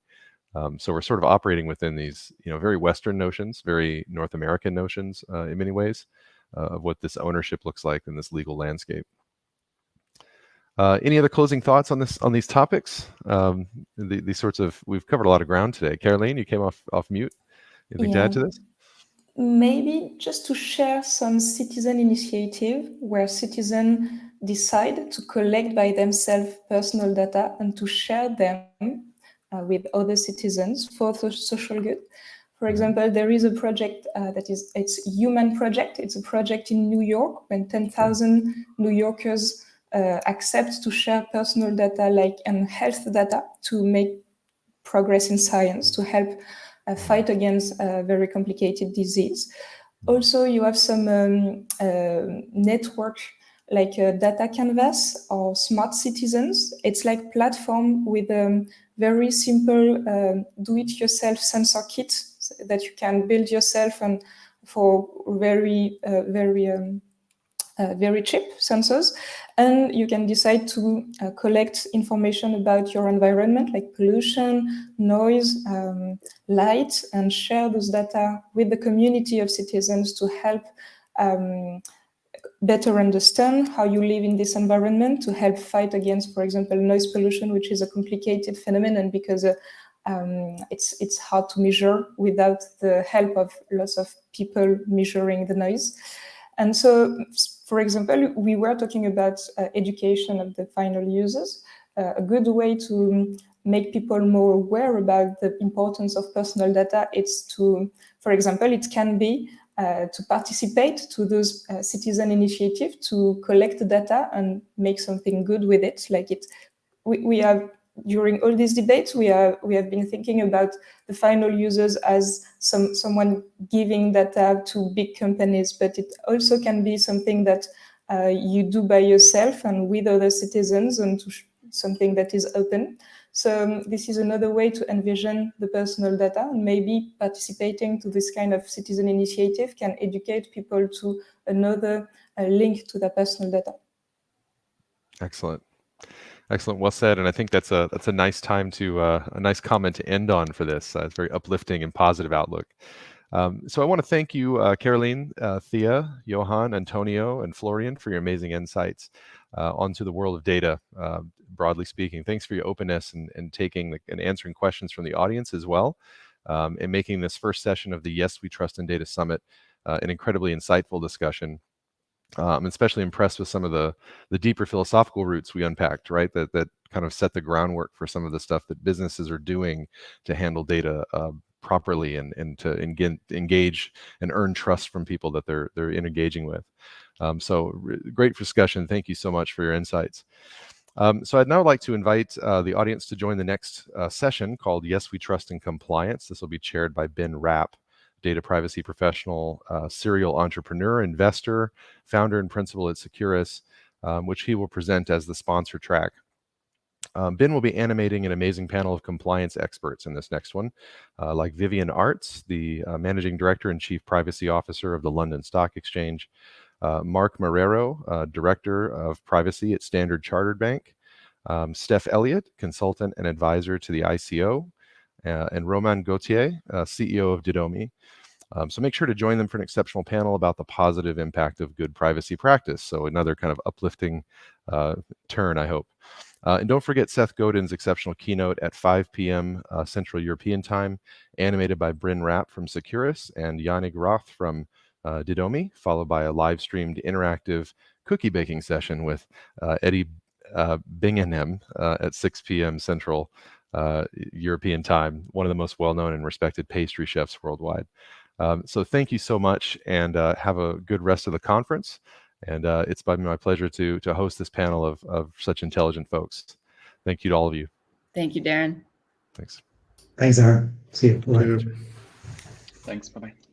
So we're sort of operating within these, very Western notions, very North American notions in many ways of what this ownership looks like in this legal landscape. Any other closing thoughts on these topics? These sorts of, we've covered a lot of ground today. Caroline, you came off mute. Anything to add to this? Maybe just to share some citizen initiative where citizens decide to collect by themselves personal data and to share them with other citizens for social good. For example, there is a project it's a human project. It's a project in New York when 10,000 New Yorkers accept to share personal data and health data to make progress in science, to help fight against a very complicated disease. Also, you have some network like Data Canvas or Smart Citizens. It's like platform with very simple do-it-yourself sensor kit that you can build yourself and for very cheap sensors, and you can decide to collect information about your environment like pollution, noise, light, and share those data with the community of citizens to help better understand how you live in this environment, to help fight against, for example, noise pollution, which is a complicated phenomenon because it's hard to measure without the help of lots of people measuring the noise. And so, for example, we were talking about education of the final users. A good way to make people more aware about the importance of personal data is to, for example, it can be to participate to those citizen initiative to collect the data and make something good with it. We have, during all these debates, we have been thinking about the final users as someone giving data to big companies, but it also can be something that you do by yourself and with other citizens, and something that is open. So this is another way to envision the personal data, and maybe participating to this kind of citizen initiative can educate people to another link to their personal data. Excellent. Excellent. Well said. And I think that's a nice time to a nice comment to end on for this. It's very uplifting and positive outlook. So I want to thank you, Caroline, Thea, Johan, Antonio, and Florian for your amazing insights onto the world of data, broadly speaking. Thanks for your openness and taking and answering questions from the audience as well, and making this first session of the Yes, We Trust in Data Summit an incredibly insightful discussion. I'm especially impressed with some of the deeper philosophical roots we unpacked, right? That kind of set the groundwork for some of the stuff that businesses are doing to handle data properly and to engage and earn trust from people that they're engaging with. So great discussion. Thank you so much for your insights. So I'd now like to invite the audience to join the next session called Yes, We Trust in Compliance. This will be chaired by Ben Rapp, data privacy professional, serial entrepreneur, investor, founder and principal at Securys, which he will present as the sponsor track. Ben will be animating an amazing panel of compliance experts in this next one, like Vivian Arts, the managing director and chief privacy officer of the London Stock Exchange, Mark Marrero, director of privacy at Standard Chartered Bank, Steph Elliott, consultant and advisor to the ICO, and Roman Gauthier, CEO of Didomi. So make sure to join them for an exceptional panel about the positive impact of good privacy practice. So another kind of uplifting turn, I hope. And don't forget Seth Godin's exceptional keynote at 5 p.m. Central European Time, animated by Bryn Rapp from Securys and Yannick Roth from Didomi, followed by a live-streamed interactive cookie baking session with Eddie Bingham at 6 p.m. Central European Time, one of the most well-known and respected pastry chefs worldwide. So thank you so much, and have a good rest of the conference. And it's been my pleasure to host this panel of such intelligent folks. Thank you to all of you. Thank you, Daren. Thanks. Thanks, Daren. See you. Bye. Thanks. Bye-bye.